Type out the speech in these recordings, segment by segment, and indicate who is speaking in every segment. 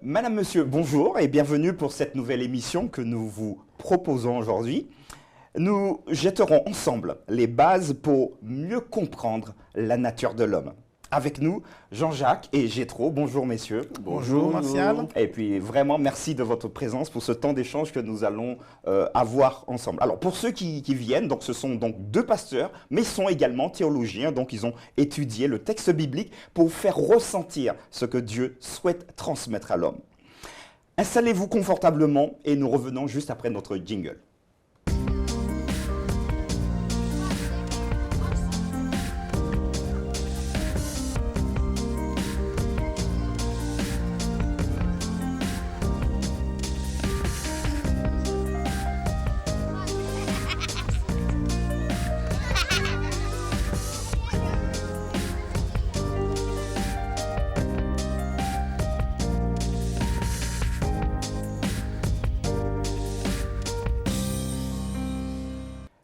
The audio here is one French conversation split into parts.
Speaker 1: Madame, Monsieur, bonjour et bienvenue pour cette nouvelle émission que nous vous proposons aujourd'hui. Nous jetterons ensemble les bases pour mieux comprendre la nature de l'homme. Avec nous, Jean-Jacques et Gétro. Bonjour messieurs.
Speaker 2: Bonjour Martial.
Speaker 1: Et puis vraiment merci de votre présence pour ce temps d'échange que nous allons avoir ensemble. Alors pour ceux qui viennent, donc ce sont donc deux pasteurs, mais sont également théologiens, donc ils ont étudié le texte biblique pour faire ressentir ce que Dieu souhaite transmettre à l'homme. Installez-vous confortablement et nous revenons juste après notre jingle.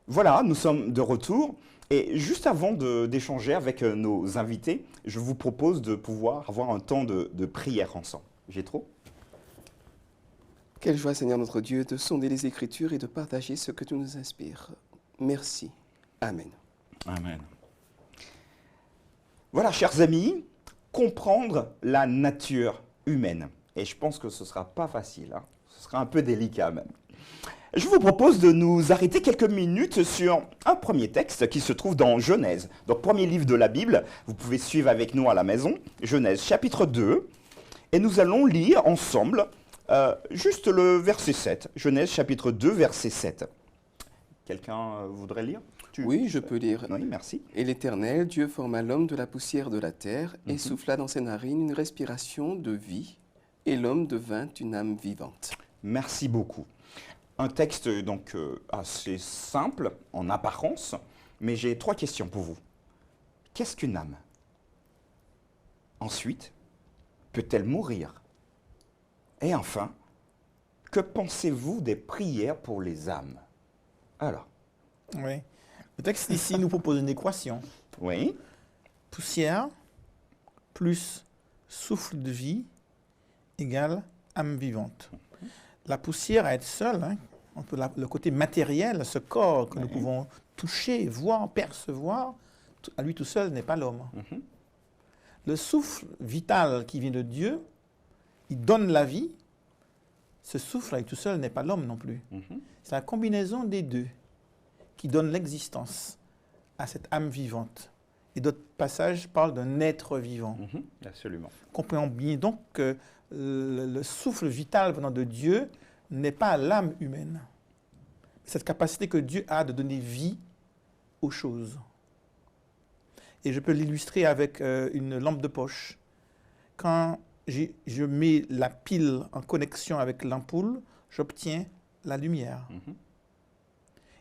Speaker 1: Voilà, nous sommes de retour et juste avant d'échanger avec nos invités, je vous propose de pouvoir avoir un temps de prière ensemble. Gétro ?
Speaker 3: Quelle joie, Seigneur notre Dieu, de sonder les Écritures et de partager ce que tu nous inspires. Merci. Amen.
Speaker 1: Amen. Voilà, chers amis, comprendre la nature humaine. Et je pense que ce ne sera pas facile, hein. Ce sera un peu délicat même. Je vous propose de nous arrêter quelques minutes sur un premier texte qui se trouve dans Genèse. Donc, premier livre de la Bible, vous pouvez suivre avec nous à la maison, Genèse chapitre 2. Et nous allons lire ensemble juste le verset 7. Genèse chapitre 2, verset 7. Quelqu'un voudrait lire ?
Speaker 3: Oui, je peux lire.
Speaker 1: Oui, merci.
Speaker 3: Et l'Éternel, Dieu forma l'homme de la poussière de la terre et souffla dans ses narines une respiration de vie, et l'homme devint une âme vivante.
Speaker 1: Merci beaucoup. Un texte donc assez simple en apparence, mais j'ai trois questions pour vous. Qu'est-ce qu'une âme ? Ensuite, peut-elle mourir ? Et enfin, que pensez-vous des prières pour les âmes ? Alors.
Speaker 2: Oui. Le texte ici nous propose une équation.
Speaker 1: Oui.
Speaker 2: Poussière plus souffle de vie égale âme vivante. La poussière, à être seule, hein, le côté matériel, ce corps que nous pouvons toucher, voir, percevoir, à lui tout seul n'est pas l'homme. Le souffle vital qui vient de Dieu, il donne la vie. Ce souffle à lui tout seul n'est pas l'homme non plus. C'est la combinaison des deux qui donne l'existence à cette âme vivante. Et d'autres passages parlent d'un être vivant.
Speaker 1: Absolument.
Speaker 2: Comprenons bien donc que le souffle vital venant de Dieu n'est pas l'âme humaine. Cette capacité que Dieu a de donner vie aux choses. Et je peux l'illustrer avec une lampe de poche. Quand je mets la pile en connexion avec l'ampoule, j'obtiens la lumière.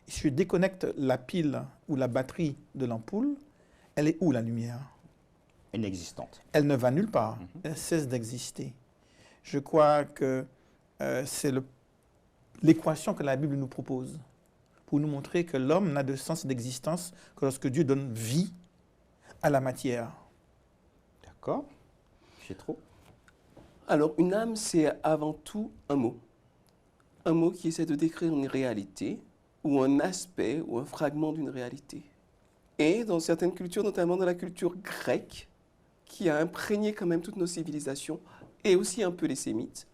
Speaker 2: Et si je déconnecte la pile ou la batterie de l'ampoule, elle est où la lumière ?
Speaker 1: Inexistante.
Speaker 2: Elle ne va nulle part. Elle cesse d'exister. Je crois que c'est l'équation que la Bible nous propose pour nous montrer que l'homme n'a de sens d'existence que lorsque Dieu donne vie à la matière.
Speaker 1: D'accord. Gétro ?
Speaker 3: Alors, une âme, c'est avant tout un mot. Un mot qui essaie de décrire une réalité ou un aspect ou un fragment d'une réalité. Et dans certaines cultures, notamment dans la culture grecque, qui a imprégné quand même toutes nos civilisations, et aussi un peu les sémites,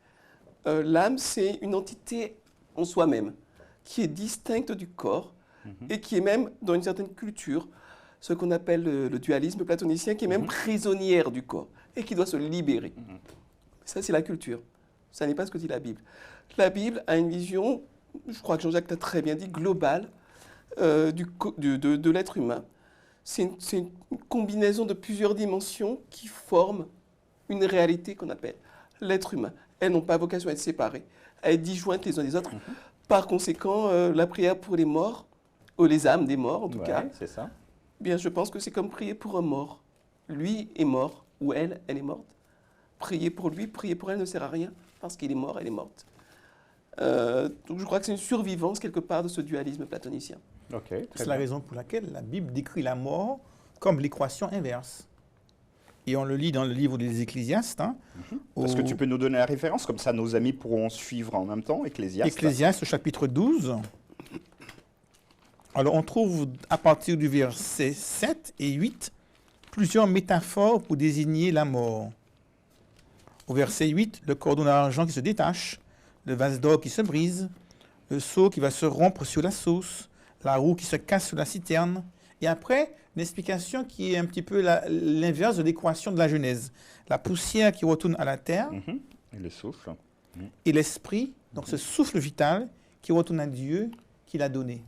Speaker 3: l'âme, c'est une entité en soi-même, qui est distincte du corps, et qui est même, dans une certaine culture, ce qu'on appelle le dualisme platonicien, qui est même prisonnière du corps, et qui doit se libérer. Ça, c'est la culture. Ça n'est pas ce que dit la Bible. La Bible a une vision, je crois que Jean-Jacques l'a très bien dit, globale de l'être humain. C'est une combinaison de plusieurs dimensions qui forment une réalité qu'on appelle l'être humain. Elles n'ont pas vocation à être séparées, à être disjointes les uns des autres. Par conséquent, la prière pour les morts, ou les âmes des morts en tout cas,
Speaker 1: c'est ça.
Speaker 3: Bien, je pense que c'est comme prier pour un mort. Lui est mort, ou elle est morte. Prier pour lui, prier pour elle ne sert à rien, parce qu'il est mort, elle est morte. Donc je crois que c'est une survivance quelque part de ce dualisme platonicien.
Speaker 1: Okay,
Speaker 2: c'est la raison pour laquelle la Bible décrit la mort comme l'équation inverse. Et on le lit dans le livre des Ecclésiastes. Hein,
Speaker 1: Est-ce que tu peux nous donner la référence? Comme ça, nos amis pourront suivre en même temps, Ecclésiaste.
Speaker 2: Ecclésiaste, chapitre 12. Alors, on trouve à partir du verset 7 et 8 plusieurs métaphores pour désigner la mort. Au verset 8, le cordon d'argent qui se détache, le vase d'or qui se brise, le seau qui va se rompre sur la sauce, la roue qui se casse sur la citerne. Et après, une explication qui est un petit peu l'inverse de l'équation de la Genèse. La poussière qui retourne à la terre
Speaker 1: Et le souffle.
Speaker 2: et l'esprit, donc ce souffle vital qui retourne à Dieu qui l'a donné.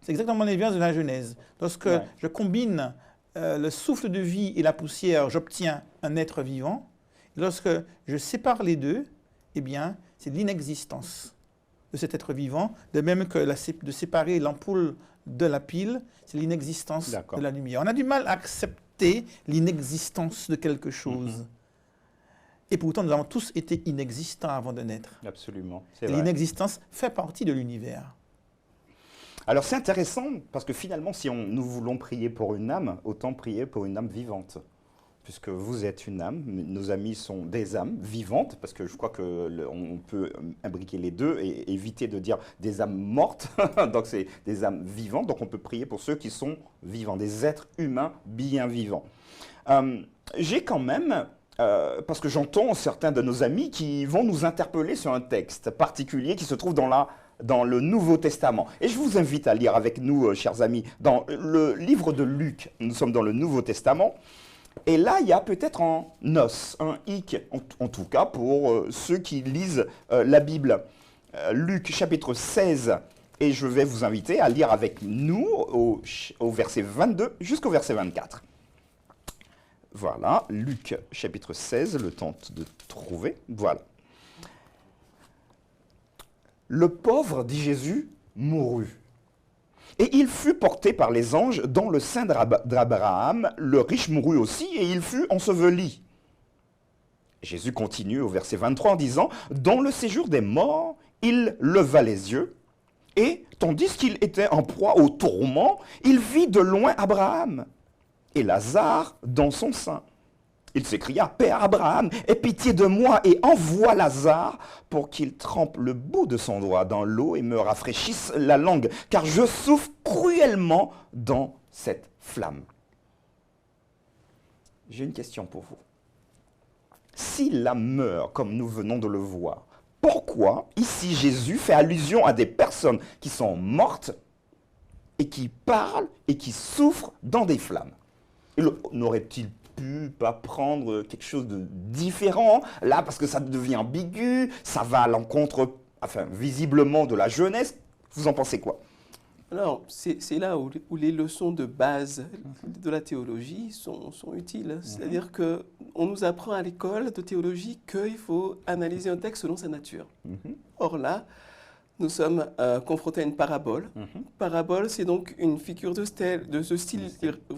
Speaker 2: C'est exactement l'inverse de la Genèse. Lorsque je combine le souffle de vie et la poussière, j'obtiens un être vivant. Et lorsque je sépare les deux, eh bien, c'est l'inexistence de cet être vivant, de même que de séparer l'ampoule de la pile, c'est l'inexistence de la lumière. On a du mal à accepter l'inexistence de quelque chose. Et pourtant, nous avons tous été inexistants avant de naître.
Speaker 1: Absolument.
Speaker 2: Et l'inexistence fait partie de l'univers.
Speaker 1: Alors c'est intéressant parce que finalement, si nous voulons prier pour une âme, autant prier pour une âme vivante. Puisque vous êtes une âme, nos amis sont des âmes vivantes, parce que je crois qu'on peut imbriquer les deux et éviter de dire des âmes mortes. Donc c'est des âmes vivantes, donc on peut prier pour ceux qui sont vivants, des êtres humains bien vivants. J'ai quand même, parce que j'entends certains de nos amis qui vont nous interpeller sur un texte particulier qui se trouve dans le Nouveau Testament. Et je vous invite à lire avec nous, chers amis, dans le livre de Luc. Nous sommes dans le Nouveau Testament. Et là, il y a peut-être un os, un hic, en tout cas pour ceux qui lisent la Bible. Luc chapitre 16, et je vais vous inviter à lire avec nous au verset 22 jusqu'au verset 24. Voilà, Luc chapitre 16, le temps de trouver. Voilà. Le pauvre, dit Jésus, mourut. Et il fut porté par les anges dans le sein d'Abraham. Le riche mourut aussi, et il fut enseveli. Jésus continue au verset 23 en disant, « Dans le séjour des morts, il leva les yeux, et tandis qu'il était en proie au tourment, il vit de loin Abraham et Lazare dans son sein. Il s'écria, « Père Abraham, aie pitié de moi et envoie Lazare pour qu'il trempe le bout de son doigt dans l'eau et me rafraîchisse la langue, car je souffre cruellement dans cette flamme. » J'ai une question pour vous. Si l'âme meurt comme nous venons de le voir, pourquoi ici Jésus fait allusion à des personnes qui sont mortes et qui parlent et qui souffrent dans des flammes? N'aurait-il pas prendre quelque chose de différent, là, parce que ça devient ambigu, ça va à l'encontre, enfin, visiblement de la jeunesse. Vous en pensez quoi?
Speaker 3: Alors, c'est là où les leçons de base de la théologie sont utiles. C'est-à-dire qu'on nous apprend à l'école de théologie qu'il faut analyser un texte selon sa nature. Or là, nous sommes confrontés à une parabole. Parabole, c'est donc une figure de ce style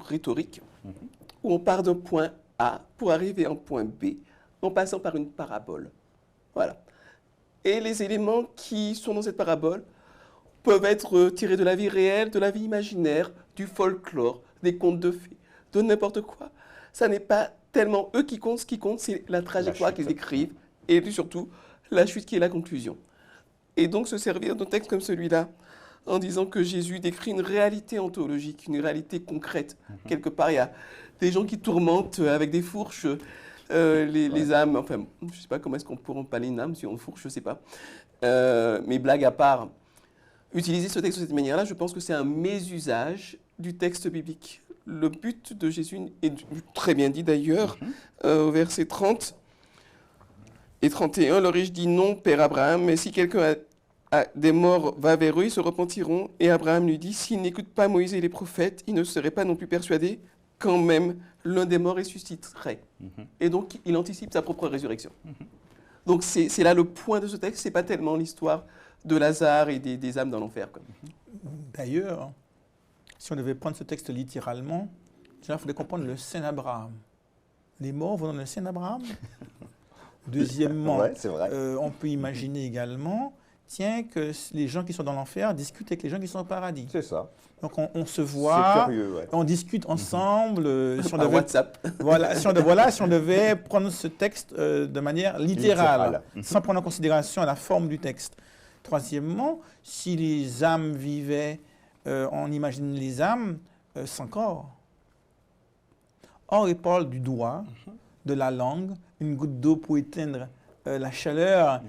Speaker 3: rhétorique où on part d'un point A pour arriver à un point B en passant par une parabole. Voilà. Et les éléments qui sont dans cette parabole peuvent être tirés de la vie réelle, de la vie imaginaire, du folklore, des contes de fées, de n'importe quoi. Ça n'est pas tellement eux qui comptent, ce qui compte, c'est la trajectoire qu'ils décrivent et puis surtout la chute qui est la conclusion. Et donc se servir d'un texte comme celui-là, en disant que Jésus décrit une réalité ontologique, une réalité concrète. Quelque part, il y a des gens qui tourmentent avec des fourches les âmes. Enfin, je ne sais pas comment est-ce qu'on pourrait parler une âme si on fourche, je ne sais pas. Mais blague à part, utiliser ce texte de cette manière-là, je pense que c'est un mésusage du texte biblique. Le but de Jésus est très bien dit d'ailleurs, au verset 30 et 31, le riche dit non, Père Abraham, mais si quelqu'un a des morts va vers eux, ils se repentiront. Et Abraham lui dit, s'il n'écoute pas Moïse et les prophètes, il ne serait pas non plus persuadé quand même l'un des morts ressusciterait. Et donc, il anticipe sa propre résurrection. Donc, c'est là le point de ce texte, c'est pas tellement l'histoire de Lazare et des âmes dans l'enfer.
Speaker 2: D'ailleurs, si on devait prendre ce texte littéralement, il faudrait comprendre le Saint Abraham. Les morts vont dans le Saint Abraham. Deuxièmement,
Speaker 1: ouais, c'est vrai.
Speaker 2: On peut imaginer également tient que les gens qui sont dans l'enfer discutent avec les gens qui sont au paradis.
Speaker 1: C'est ça.
Speaker 2: Donc on se
Speaker 1: C'est
Speaker 2: voit,
Speaker 1: curieux, ouais.
Speaker 2: on discute ensemble. Si on
Speaker 3: Par
Speaker 2: devait,
Speaker 3: WhatsApp.
Speaker 2: voilà, si on devait prendre ce texte de manière littérale, sans prendre en considération la forme du texte. Troisièmement, si les âmes vivaient, on imagine les âmes sans corps. Or, il parle du doigt, de la langue, une goutte d'eau pour éteindre la chaleur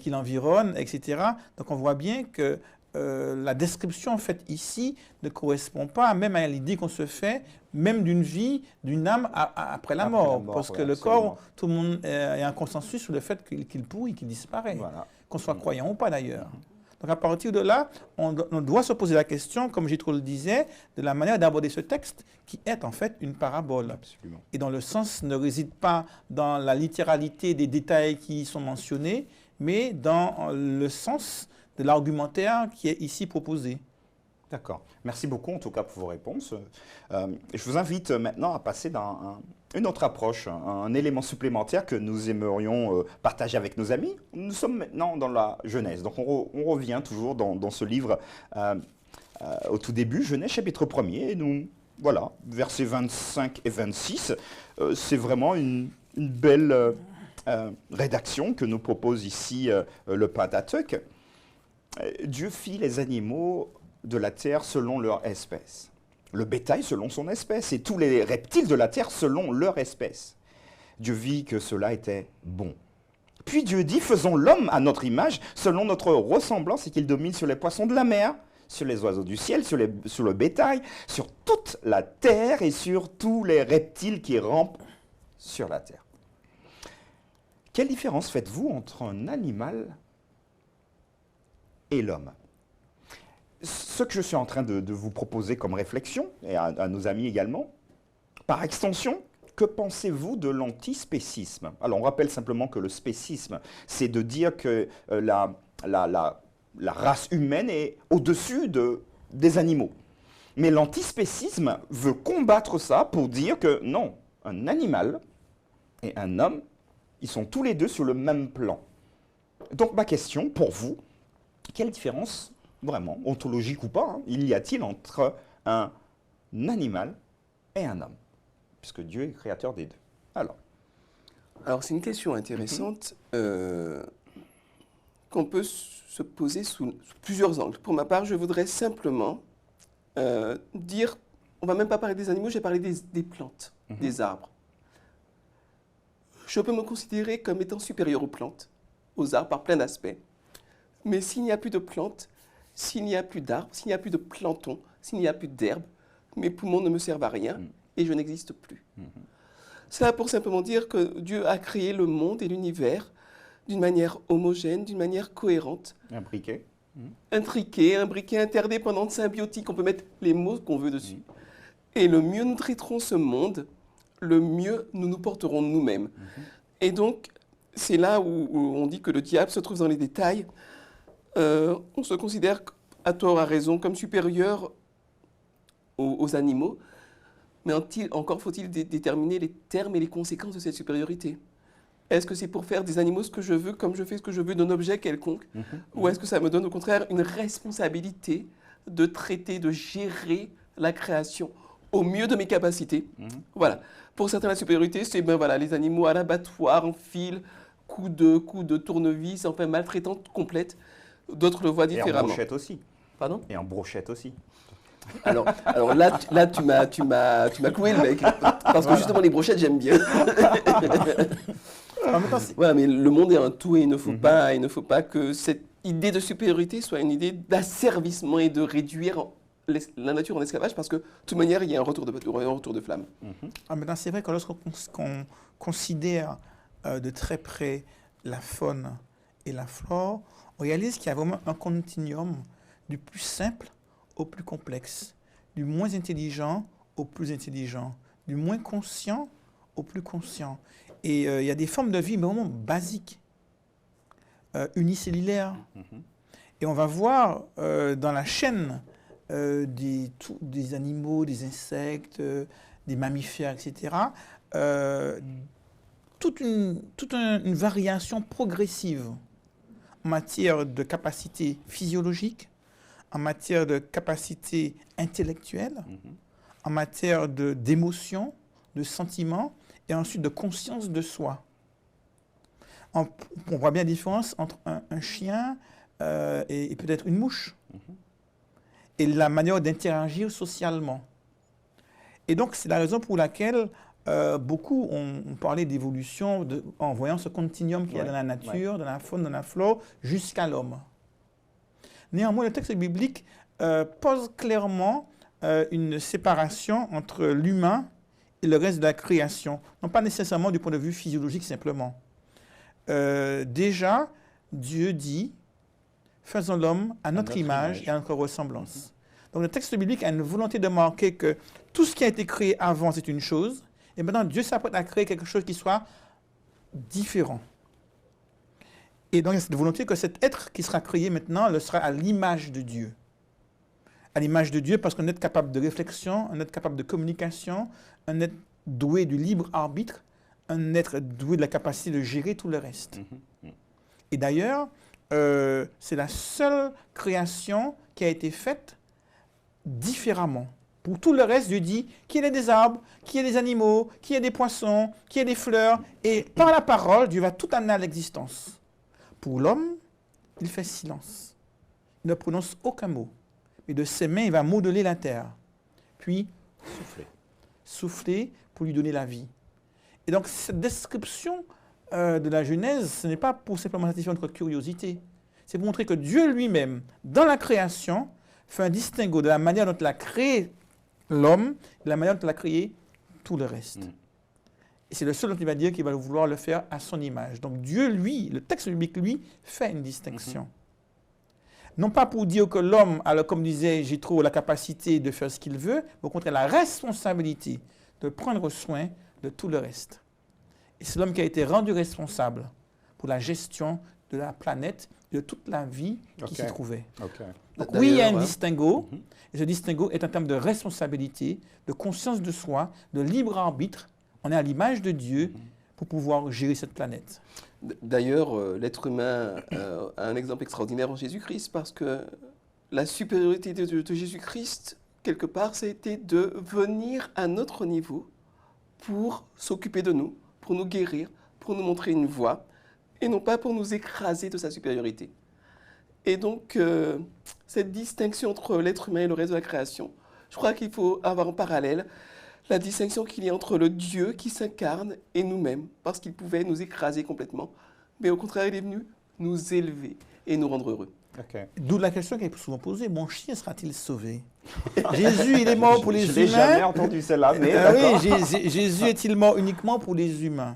Speaker 2: qui l'environne, etc. Donc on voit bien que la description faite ici ne correspond pas même à l'idée qu'on se fait, même d'une vie, d'une âme après la mort. Parce que le corps, tout le monde est un consensus sur le fait qu'il pourrit, qu'il disparaît,
Speaker 1: Voilà.
Speaker 2: qu'on soit croyant ou pas d'ailleurs. Donc à partir de là, on doit se poser la question, comme Jitro le disait, de la manière d'aborder ce texte qui est en fait une parabole.
Speaker 1: Absolument.
Speaker 2: Et dont le sens ne réside pas dans la littéralité des détails qui y sont mentionnés, mais dans le sens de l'argumentaire qui est ici proposé.
Speaker 1: D'accord. Merci beaucoup en tout cas pour vos réponses. Je vous invite maintenant à passer dans une autre approche, un élément supplémentaire que nous aimerions partager avec nos amis. Nous sommes maintenant dans la Genèse, donc on revient toujours dans ce livre au tout début, Genèse chapitre 1er, et nous, voilà, versets 25 et 26, c'est vraiment une belle rédaction que nous propose ici le Pentateuque. Dieu fit les animaux de la terre selon leur espèce, le bétail selon son espèce et tous les reptiles de la terre selon leur espèce. Dieu vit que cela était bon. Puis Dieu dit, faisons l'homme à notre image, selon notre ressemblance, et qu'il domine sur les poissons de la mer, sur les oiseaux du ciel, sur le bétail, sur toute la terre et sur tous les reptiles qui rampent sur la terre. Quelle différence faites-vous entre un animal et l'homme? Ce que je suis en train de vous proposer comme réflexion, et à nos amis également, par extension, que pensez-vous de l'antispécisme? Alors on rappelle simplement que le spécisme, c'est de dire que la race humaine est au-dessus des animaux. Mais l'antispécisme veut combattre ça pour dire que non, un animal et un homme, ils sont tous les deux sur le même plan. Donc ma question pour vous, quelle différence, vraiment, ontologique ou pas, il y a-t-il entre un animal et un homme? Puisque Dieu est créateur des deux.
Speaker 3: Alors c'est une question intéressante qu'on peut se poser sous plusieurs angles. Pour ma part, je voudrais simplement dire, on ne va même pas parler des animaux, je vais parler des plantes, des arbres. Je peux me considérer comme étant supérieur aux plantes, aux arbres par plein d'aspects. Mais s'il n'y a plus de plantes, s'il n'y a plus d'arbres, s'il n'y a plus de plancton, s'il n'y a plus d'herbes, mes poumons ne me servent à rien et je n'existe plus. Cela pour simplement dire que Dieu a créé le monde et l'univers d'une manière homogène, d'une manière cohérente.
Speaker 1: Imbriqué.
Speaker 3: Intriqué, imbriqué, interdépendante, symbiotique, on peut mettre les mots qu'on veut dessus. Et le mieux nous traiterons ce monde, le mieux nous nous porterons nous-mêmes. Et donc, c'est là où on dit que le diable se trouve dans les détails. On se considère, à tort, à raison, comme supérieur aux animaux, mais encore faut-il déterminer les termes et les conséquences de cette supériorité. Est-ce que c'est pour faire des animaux ce que je veux, comme je fais ce que je veux d'un objet quelconque, ou est-ce que ça me donne au contraire une responsabilité de traiter, de gérer la création au mieux de mes capacités? Voilà. Pour certains, la supériorité, c'est voilà, les animaux à l'abattoir, en fil, coups de tournevis, enfin maltraitante complète. D'autres le voient différemment.
Speaker 1: Et en brochette aussi.
Speaker 3: Pardon?
Speaker 1: Et en brochette aussi.
Speaker 3: Alors là, tu m'as cloué le mec. Parce que justement, les brochettes, j'aime bien. Voilà, mais le monde est un tout et il ne faut pas que cette idée de supériorité soit une idée d'asservissement et de réduire la nature en esclavage, parce que de toute manière, il y a un retour de flamme.
Speaker 2: Maintenant, c'est vrai que lorsqu'on considère de très près la faune et la flore, on réalise qu'il y a vraiment un continuum du plus simple au plus complexe, du moins intelligent au plus intelligent, du moins conscient au plus conscient. Et il y a des formes de vie vraiment basiques, unicellulaires. Et on va voir dans la chaîne des animaux, des insectes, des mammifères, etc., toute une variation progressive en matière de capacité physiologique, en matière de capacité intellectuelle, en matière d'émotion, de sentiments, et ensuite de conscience de soi. On voit bien la différence entre un chien et peut-être une mouche, et la manière d'interagir socialement. Et donc, c'est la raison pour laquelle beaucoup ont parlé d'évolution en voyant ce continuum qu'il y a dans la nature, dans la faune, dans la flore, jusqu'à l'homme. Néanmoins, le texte biblique pose clairement une séparation entre l'humain et le reste de la création. Non pas nécessairement du point de vue physiologique simplement. Déjà, Dieu dit « Faisons l'homme à notre image et à notre ressemblance ». Donc le texte biblique a une volonté de marquer que tout ce qui a été créé avant, c'est une chose, et maintenant Dieu s'apprête à créer quelque chose qui soit différent. Et donc il y a cette volonté que cet être qui sera créé maintenant le sera à l'image de Dieu. À l'image de Dieu parce qu'on est capable de réflexion, un être capable de communication, un être doué du libre arbitre, un être doué de la capacité de gérer tout le reste. Et d'ailleurs, c'est la seule création qui a été faite différemment. Pour tout le reste, Dieu dit qu'il y ait des arbres, qu'il y ait des animaux, qu'il y ait des poissons, qu'il y ait des fleurs. Et par la parole, Dieu va tout amener à l'existence. Pour l'homme, il fait silence. Il ne prononce aucun mot. Et de ses mains, il va modeler la terre. Puis, souffler pour lui donner la vie. Et donc, cette description de la Genèse, ce n'est pas pour simplement satisfaire notre curiosité. C'est pour montrer que Dieu lui-même, dans la création, fait un distinguo de la manière dont il a créé l'homme et de la manière dont il a créé tout le reste. Et c'est le seul dont il va dire qu'il va vouloir le faire à son image. Donc Dieu, lui, le texte biblique, lui, fait une distinction. Non pas pour dire que l'homme a, comme disait Jétro, la capacité de faire ce qu'il veut, mais au contraire, la responsabilité de prendre soin de tout le reste. Et c'est l'homme qui a été rendu responsable pour la gestion de la planète et de toute la vie qui s'y trouvait. Donc oui, il y a un distinguo, et ce distinguo est un terme de responsabilité, de conscience de soi, de libre arbitre. On est à l'image de Dieu pour pouvoir gérer cette planète.
Speaker 3: D'ailleurs, l'être humain a un exemple extraordinaire en Jésus-Christ, parce que la supériorité de Jésus-Christ, quelque part, ça a été de venir à notre niveau pour s'occuper de nous, pour nous guérir, pour nous montrer une voie, et non pas pour nous écraser de sa supériorité. Et donc, cette distinction entre l'être humain et le reste de la création, je crois qu'il faut avoir en parallèle la distinction qu'il y a entre le Dieu qui s'incarne et nous-mêmes, parce qu'il pouvait nous écraser complètement, mais au contraire, il est venu nous élever et nous rendre heureux.
Speaker 2: D'où la question qui est souvent posée, mon chien sera-t-il sauvé? Jésus, il est mort pour les humains.
Speaker 1: Je n'ai jamais entendu celle-là, mais
Speaker 2: oui, Jésus est-il mort uniquement pour les humains?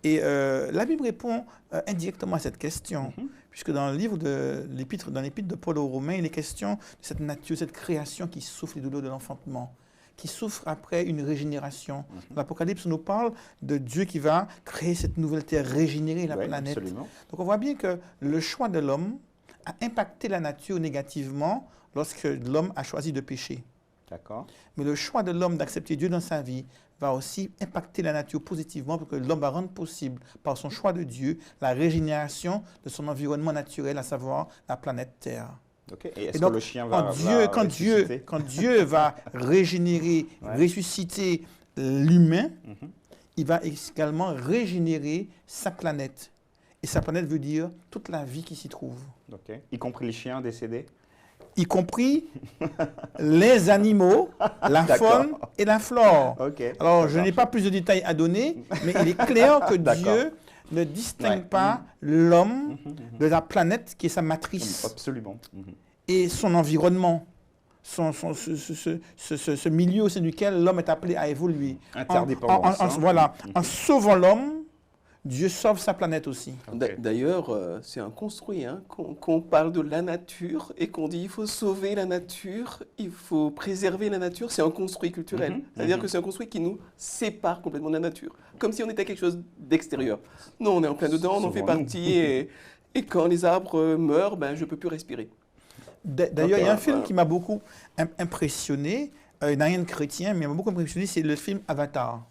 Speaker 2: Et la Bible répond indirectement à cette question, puisque dans le livre de l'épître de Paul aux Romains, il est question de cette nature, cette création qui souffre les douleurs de l'enfantement, qui souffre après une régénération. L'Apocalypse nous parle de Dieu qui va créer cette nouvelle terre, régénérer la planète.
Speaker 1: Absolument.
Speaker 2: Donc on voit bien que le choix de l'homme a impacté la nature négativement lorsque l'homme a choisi de pécher.
Speaker 1: D'accord.
Speaker 2: Mais le choix de l'homme d'accepter Dieu dans sa vie va aussi impacter la nature positivement, parce que l'homme va rendre possible, par son choix de Dieu, la régénération de son environnement naturel, à savoir la planète Terre.
Speaker 1: Et est-ce que le chien va
Speaker 2: quand Dieu va régénérer, ressusciter l'humain, il va également régénérer sa planète. Et sa planète veut dire toute la vie qui s'y trouve.
Speaker 1: Y compris les chiens décédés?
Speaker 2: Y compris les animaux, la faune et la flore. Alors, je n'ai pas plus de détails à donner, mais il est clair que Dieu ne distingue pas l'homme de la planète qui est sa matrice.
Speaker 1: Absolument.
Speaker 2: Et son environnement, ce milieu au sein duquel l'homme est appelé à évoluer.
Speaker 1: Interdépendance.
Speaker 2: En sauvant l'homme, Dieu sauve sa planète aussi.
Speaker 3: D'ailleurs, c'est un construit, qu'on parle de la nature et qu'on dit il faut sauver la nature, il faut préserver la nature, c'est un construit culturel. C'est-à-dire que c'est un construit qui nous sépare complètement de la nature, comme si on était quelque chose d'extérieur. Non, on est en plein dedans, on en fait partie, et quand les arbres meurent, je ne peux plus respirer.
Speaker 2: D'ailleurs, il y a un film qui m'a beaucoup impressionné, il n'a rien de chrétien, mais il m'a beaucoup impressionné, c'est le film Avatar.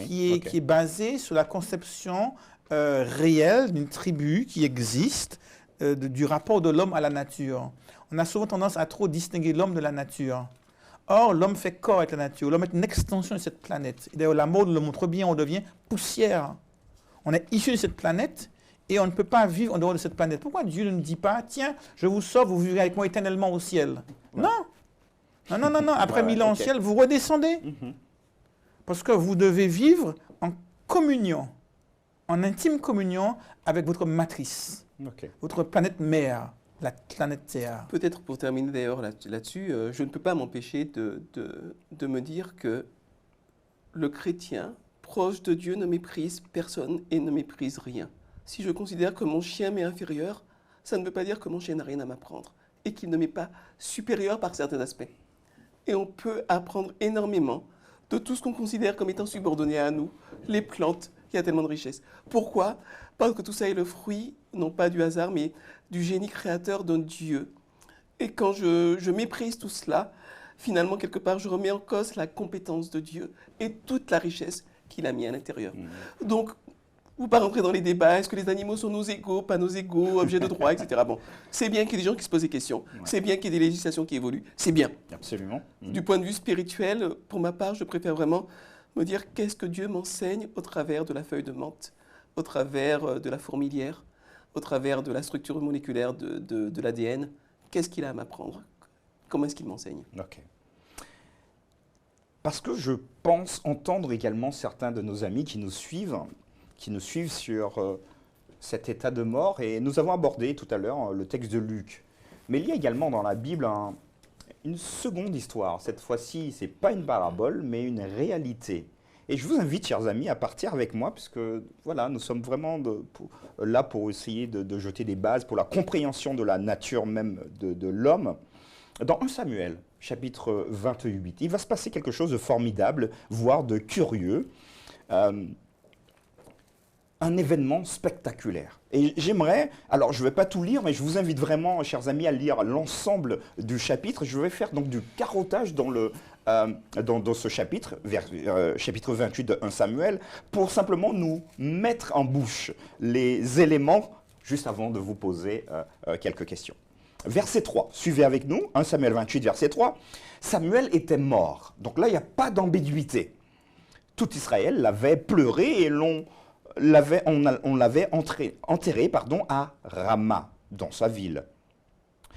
Speaker 2: Qui est basé sur la conception réelle d'une tribu qui existe du rapport de l'homme à la nature. On a souvent tendance à trop distinguer l'homme de la nature. Or, l'homme fait corps avec la nature. L'homme est une extension de cette planète. Et d'ailleurs, la mode le montre bien, on devient poussière. On est issu de cette planète et on ne peut pas vivre en dehors de cette planète. Pourquoi Dieu ne nous dit pas, tiens, je vous sauve, vous vivrez avec moi éternellement au ciel? Ouais. Non. Après 1000 ans au ciel, vous redescendez. Parce que vous devez vivre en communion, en intime communion avec votre matrice, votre planète mère, la planète Terre.
Speaker 3: Peut-être pour terminer d'ailleurs là-dessus, je ne peux pas m'empêcher de me dire que le chrétien proche de Dieu ne méprise personne et ne méprise rien. Si je considère que mon chien m'est inférieur, ça ne veut pas dire que mon chien n'a rien à m'apprendre et qu'il ne m'est pas supérieur par certains aspects. Et on peut apprendre énormément de tout ce qu'on considère comme étant subordonné à nous, les plantes, il y a tellement de richesses. Pourquoi? Parce que tout ça est le fruit, non pas du hasard, mais du génie créateur d'un Dieu. Et quand je méprise tout cela, finalement, quelque part, je remets en cause la compétence de Dieu et toute la richesse qu'il a mis à l'intérieur. Donc, ou pas rentrer dans les débats, est-ce que les animaux sont nos égaux, pas nos égaux, objets de droit, etc. Bon, c'est bien qu'il y ait des gens qui se posent des questions, c'est bien qu'il y ait des législations qui évoluent, c'est bien.
Speaker 1: Absolument.
Speaker 3: Du point de vue spirituel, pour ma part, je préfère vraiment me dire qu'est-ce que Dieu m'enseigne au travers de la feuille de menthe, au travers de la fourmilière, au travers de la structure moléculaire de l'ADN. Qu'est-ce qu'il a à m'apprendre? Comment est-ce qu'il m'enseigne?
Speaker 1: Ok. Parce que je pense entendre également certains de nos amis qui nous suivent sur cet état de mort. Et nous avons abordé tout à l'heure le texte de Luc. Mais il y a également dans la Bible une seconde histoire. Cette fois-ci, ce n'est pas une parabole, mais une réalité. Et je vous invite, chers amis, à partir avec moi, puisque voilà, nous sommes vraiment là pour essayer de jeter des bases pour la compréhension de la nature même de l'homme. Dans 1 Samuel, chapitre 28, il va se passer quelque chose de formidable, voire de curieux. Un événement spectaculaire. Et j'aimerais, alors je ne vais pas tout lire, mais je vous invite vraiment, chers amis, à lire l'ensemble du chapitre. Je vais faire donc du carottage dans ce chapitre, chapitre 28 de 1 Samuel, pour simplement nous mettre en bouche les éléments, juste avant de vous poser quelques questions. Verset 3, suivez avec nous, 1 Samuel 28, verset 3. Samuel était mort. Donc là, il n'y a pas d'ambiguïté. Tout Israël l'avait pleuré et on l'avait enterré à Rama, dans sa ville.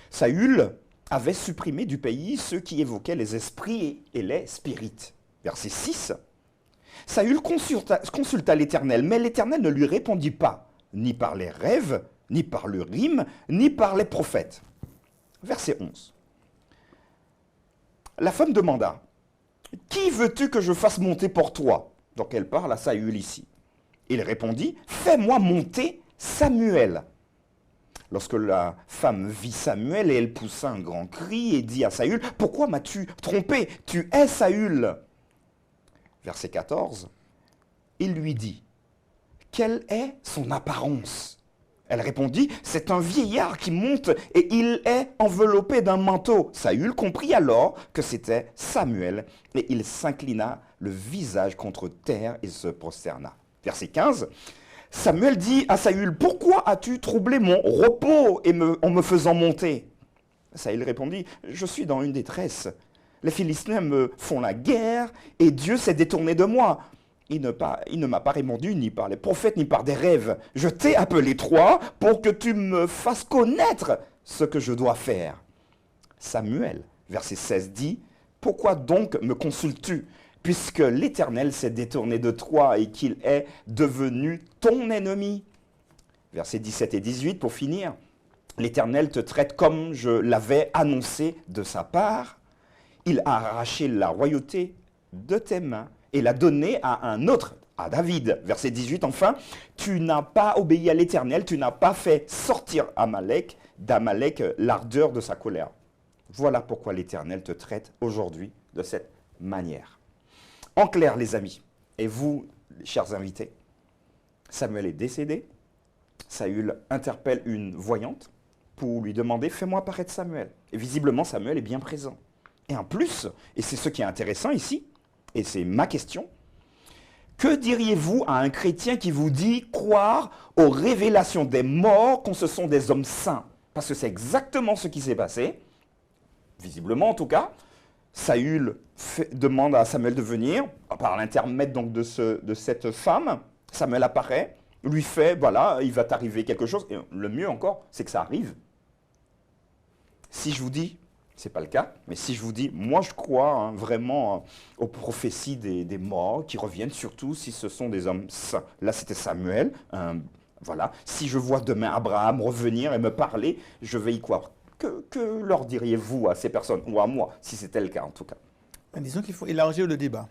Speaker 1: Saül avait supprimé du pays ceux qui évoquaient les esprits et les spirites. Verset 6. Saül consulta l'Éternel, mais l'Éternel ne lui répondit pas, ni par les rêves, ni par le rime, ni par les prophètes. Verset 11. La femme demanda, « Qui veux-tu que je fasse monter pour toi ?» Donc elle parle à Saül ici. Il répondit, « Fais-moi monter Samuel. » Lorsque la femme vit Samuel, elle poussa un grand cri et dit à Saül, « Pourquoi m'as-tu trompé? Tu es Saül. » Verset 14. Il lui dit, « Quelle est son apparence ?» Elle répondit, « C'est un vieillard qui monte et il est enveloppé d'un manteau. » Saül comprit alors que c'était Samuel et il s'inclina le visage contre terre et se prosterna. Verset 15. Samuel dit à Saül, « Pourquoi as-tu troublé mon repos en me faisant monter ?» Saül répondit, « Je suis dans une détresse. Les Philistins me font la guerre et Dieu s'est détourné de moi. Il ne m'a pas répondu ni par les prophètes ni par des rêves. Je t'ai appelé toi pour que tu me fasses connaître ce que je dois faire. » Samuel, verset 16, dit, « Pourquoi donc me consultes-tu ? Puisque l'Éternel s'est détourné de toi et qu'il est devenu ton ennemi. » Versets 17 et 18, pour finir. « L'Éternel te traite comme je l'avais annoncé de sa part. Il a arraché la royauté de tes mains et l'a donnée à un autre, à David. » Verset 18, enfin. « Tu n'as pas obéi à l'Éternel, tu n'as pas fait sortir d'Amalek l'ardeur de sa colère. » Voilà pourquoi l'Éternel te traite aujourd'hui de cette manière. En clair, les amis, et vous, chers invités, Samuel est décédé. Saül interpelle une voyante pour lui demander « Fais-moi apparaître Samuel ». Et visiblement, Samuel est bien présent. Et en plus, et c'est ce qui est intéressant ici, et c'est ma question, Que diriez-vous à un chrétien qui vous dit croire aux révélations des morts quand ce sont des hommes saints? Parce que c'est exactement ce qui s'est passé, visiblement en tout cas. Saül demande à Samuel de venir, par l'intermède donc de cette femme. Samuel apparaît, lui fait, voilà, il va t'arriver quelque chose. Et le mieux encore, c'est que ça arrive. Si je vous dis, ce n'est pas le cas, mais si je vous dis, moi je crois hein, vraiment aux prophéties des morts qui reviennent, surtout si ce sont des hommes saints. Là, c'était Samuel. Voilà. Si je vois demain Abraham revenir et me parler, je vais y croire. Que leur diriez-vous à ces personnes, ou à moi, si c'était le cas en tout cas?
Speaker 2: Disons qu'il faut élargir le débat.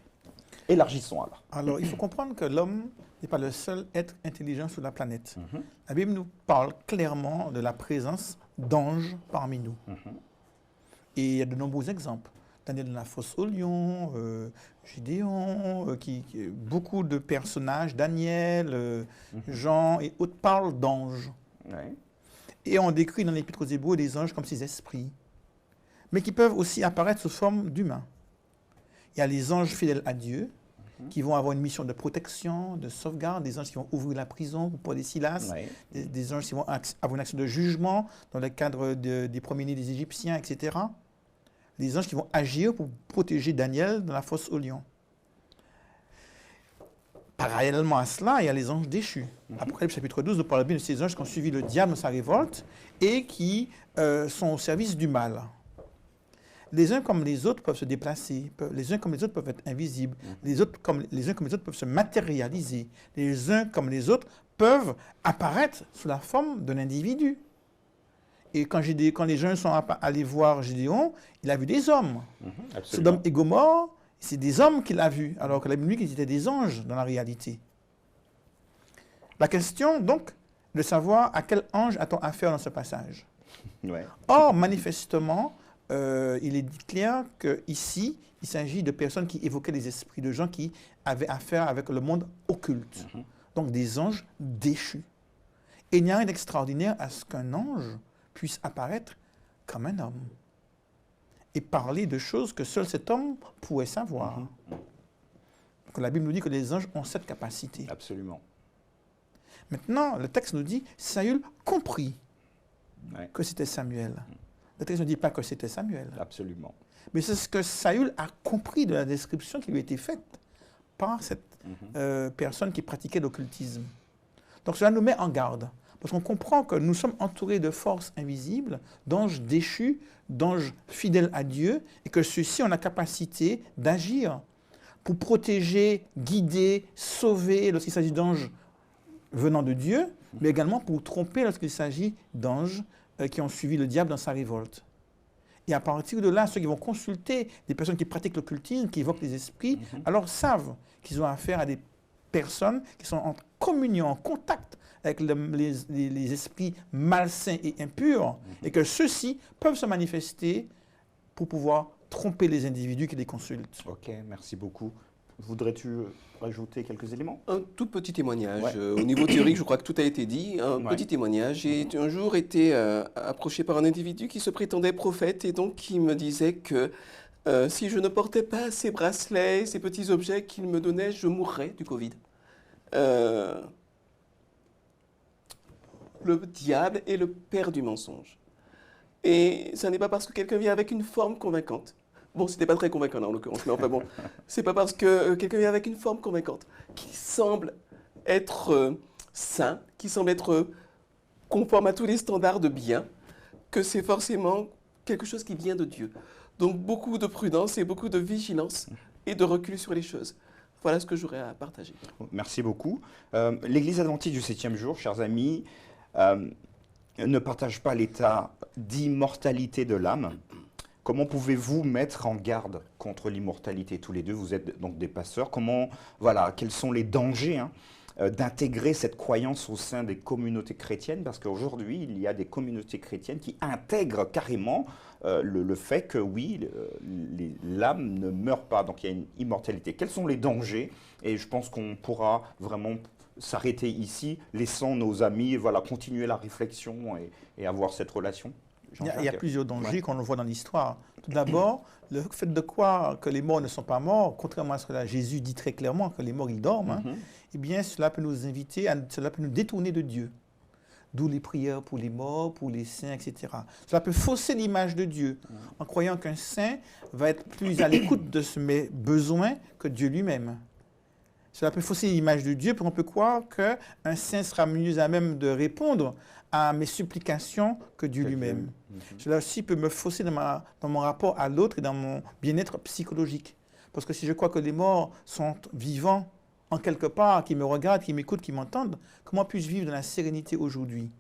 Speaker 1: Élargissons alors.
Speaker 2: Alors, il faut comprendre que l'homme n'est pas le seul être intelligent sur la planète. La Bible nous parle clairement de la présence d'anges parmi nous. Et il y a de nombreux exemples. Daniel de la fosse au lion, Gédéon, beaucoup de personnages, Daniel, Jean et autres parlent d'anges.
Speaker 1: Ouais.
Speaker 2: Et on décrit dans l'Épître aux Hébreux des anges comme ces esprits, mais qui peuvent aussi apparaître sous forme d'humains. Il y a les anges fidèles à Dieu, qui vont avoir une mission de protection, de sauvegarde, des anges qui vont ouvrir la prison pour Paul et Silas,
Speaker 1: Ouais.
Speaker 2: des anges qui vont avoir une action de jugement dans le cadre des premiers-nés des Égyptiens, etc. Les anges qui vont agir pour protéger Daniel dans la fosse au lion. Parallèlement à cela, il y a les anges déchus. Apocalypse chapitre 12 nous parle bien de ces anges qui ont suivi le diable dans sa révolte et qui sont au service du mal. Les uns comme les autres peuvent se déplacer, les uns comme les autres peuvent être invisibles, les uns comme les autres peuvent se matérialiser, les uns comme les autres peuvent apparaître sous la forme d'un individu. Et quand les gens sont allés voir Gédéon, il a vu des hommes. Sodome et Gomorrhe, c'est des hommes qu'il a vus, alors que la Bible dit qu'ils étaient des anges dans la réalité. La question, donc, de savoir à quel ange a-t-on affaire dans ce passage.
Speaker 1: Ouais.
Speaker 2: Or, manifestement, il est dit clair qu'ici, il s'agit de personnes qui évoquaient les esprits, de gens qui avaient affaire avec le monde occulte. Donc des anges déchus. Et il n'y a rien d'extraordinaire à ce qu'un ange puisse apparaître comme un homme et parler de choses que seul cet homme pouvait savoir. Donc, la Bible nous dit que les anges ont cette capacité.
Speaker 1: Absolument.
Speaker 2: Maintenant, le texte nous dit, Saül comprit
Speaker 1: Ouais.
Speaker 2: que c'était Samuel. Le texte ne dit pas que c'était Samuel.
Speaker 1: Absolument.
Speaker 2: Mais c'est ce que Saül a compris de la description qui lui a été faite par cette personne qui pratiquait l'occultisme. Donc cela nous met en garde. Parce qu'on comprend que nous sommes entourés de forces invisibles, d'anges déchus, d'anges fidèles à Dieu, et que ceux-ci ont la capacité d'agir pour protéger, guider, sauver lorsqu'il s'agit d'anges venant de Dieu, mais également pour tromper lorsqu'il s'agit d'anges qui ont suivi le diable dans sa révolte. Et à partir de là, ceux qui vont consulter des personnes qui pratiquent l'occultisme, qui évoquent les esprits, alors savent qu'ils ont affaire à des personnes qui sont en communion, en contact avec les esprits malsains et impurs, et que ceux-ci peuvent se manifester pour pouvoir tromper les individus qui les consultent.
Speaker 1: Ok, merci beaucoup. Voudrais-tu rajouter quelques éléments?
Speaker 3: Un tout petit témoignage.
Speaker 1: Ouais.
Speaker 3: Au niveau théorique, je crois que tout a été dit. Un petit témoignage. J'ai un jour été approché par un individu qui se prétendait prophète et donc qui me disait que si je ne portais pas ces bracelets, ces petits objets qu'il me donnait, je mourrais du Covid. Le diable est le père du mensonge. Et ça n'est pas parce que quelqu'un vient avec une forme convaincante. Bon, c'était pas très convaincant en l'occurrence, mais enfin bon, c'est pas parce que quelqu'un vient avec une forme convaincante, qui semble être sain, qui semble être conforme à tous les standards de bien, que c'est forcément quelque chose qui vient de Dieu. Donc beaucoup de prudence et beaucoup de vigilance et de recul sur les choses. Voilà ce que j'aurais à partager.
Speaker 1: Merci beaucoup. L'Église adventiste du 7e jour, chers amis, ne partage pas l'état d'immortalité de l'âme. Comment pouvez-vous mettre en garde contre l'immortalité? Tous les deux, vous êtes donc des pasteurs. Quels sont les dangers d'intégrer cette croyance au sein des communautés chrétiennes? Parce qu'aujourd'hui, il y a des communautés chrétiennes qui intègrent carrément le fait que oui, l'âme ne meurt pas, donc il y a une immortalité. Quels sont les dangers? Et je pense qu'on pourra vraiment s'arrêter ici, laissant nos amis continuer la réflexion et avoir cette relation.
Speaker 2: Il y a plusieurs dangers qu'on voit dans l'histoire. Tout d'abord, le fait de croire que les morts ne sont pas morts, contrairement à ce que là, Jésus dit très clairement, que les morts, ils dorment, eh bien, cela peut nous inviter, cela peut nous détourner de Dieu. D'où les prières pour les morts, pour les saints, etc. Cela peut fausser l'image de Dieu, en croyant qu'un saint va être plus à l'écoute de mes besoins que Dieu lui-même. Cela peut fausser l'image de Dieu, parce qu'on peut croire qu'un saint sera mieux à même de répondre à mes supplications que Dieu lui-même. Cela aussi peut me fausser dans mon rapport à l'autre et dans mon bien-être psychologique. Parce que si je crois que les morts sont vivants, en quelque part, qui me regardent, qui m'écoutent, qui m'entendent, comment puis-je vivre dans la sérénité aujourd'hui?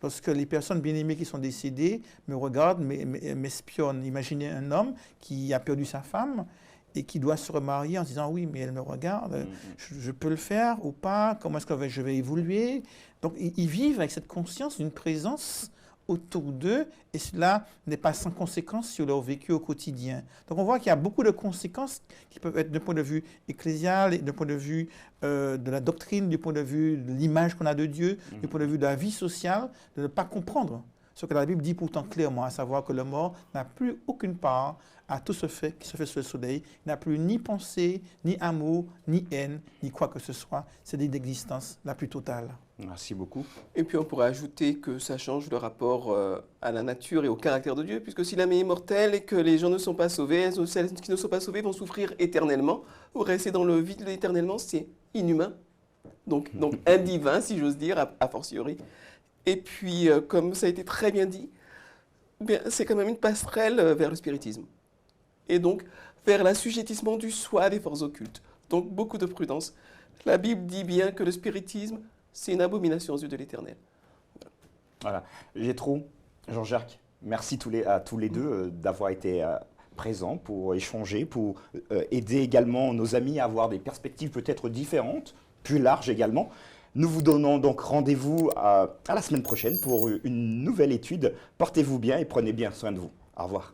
Speaker 2: Lorsque les personnes bien-aimées qui sont décédées me regardent, m'espionnent. Imaginez un homme qui a perdu sa femme et qui doit se remarier en se disant « oui, mais elle me regarde, je peux le faire ou pas? Comment est-ce que je vais évoluer ?» Donc, ils vivent avec cette conscience d'une présence autour d'eux, et cela n'est pas sans conséquence sur leur vécu au quotidien. Donc on voit qu'il y a beaucoup de conséquences qui peuvent être d'un point de vue ecclésial, d'un point de vue de la doctrine, du point de vue de l'image qu'on a de Dieu, du point de vue de la vie sociale, de ne pas comprendre ce que la Bible dit pourtant clairement, à savoir que le mort n'a plus aucune part à tout ce fait qui se fait sur le soleil. Il n'a plus ni pensée, ni amour, ni haine, ni quoi que ce soit. C'est l'existence la plus totale.
Speaker 1: Merci beaucoup.
Speaker 3: Et puis on pourrait ajouter que ça change le rapport à la nature et au caractère de Dieu, puisque si l'âme est immortelle et que les gens ne sont pas sauvés, celles qui ne sont pas sauvées vont souffrir éternellement, ou rester dans le vide éternellement, c'est inhumain. Donc indivin, si j'ose dire, a fortiori. Et puis, comme ça a été très bien dit, c'est quand même une passerelle vers le spiritisme. Et donc, vers l'assujettissement du soi des forces occultes. Donc, beaucoup de prudence. La Bible dit bien que le spiritisme, c'est une abomination aux yeux de l'Éternel.
Speaker 1: Voilà. Gétro, Jean-Jacques, merci à tous les deux d'avoir été présents pour échanger, pour aider également nos amis à avoir des perspectives peut-être différentes, plus larges également. Nous vous donnons donc rendez-vous à la semaine prochaine pour une nouvelle étude. Portez-vous bien et prenez bien soin de vous. Au revoir.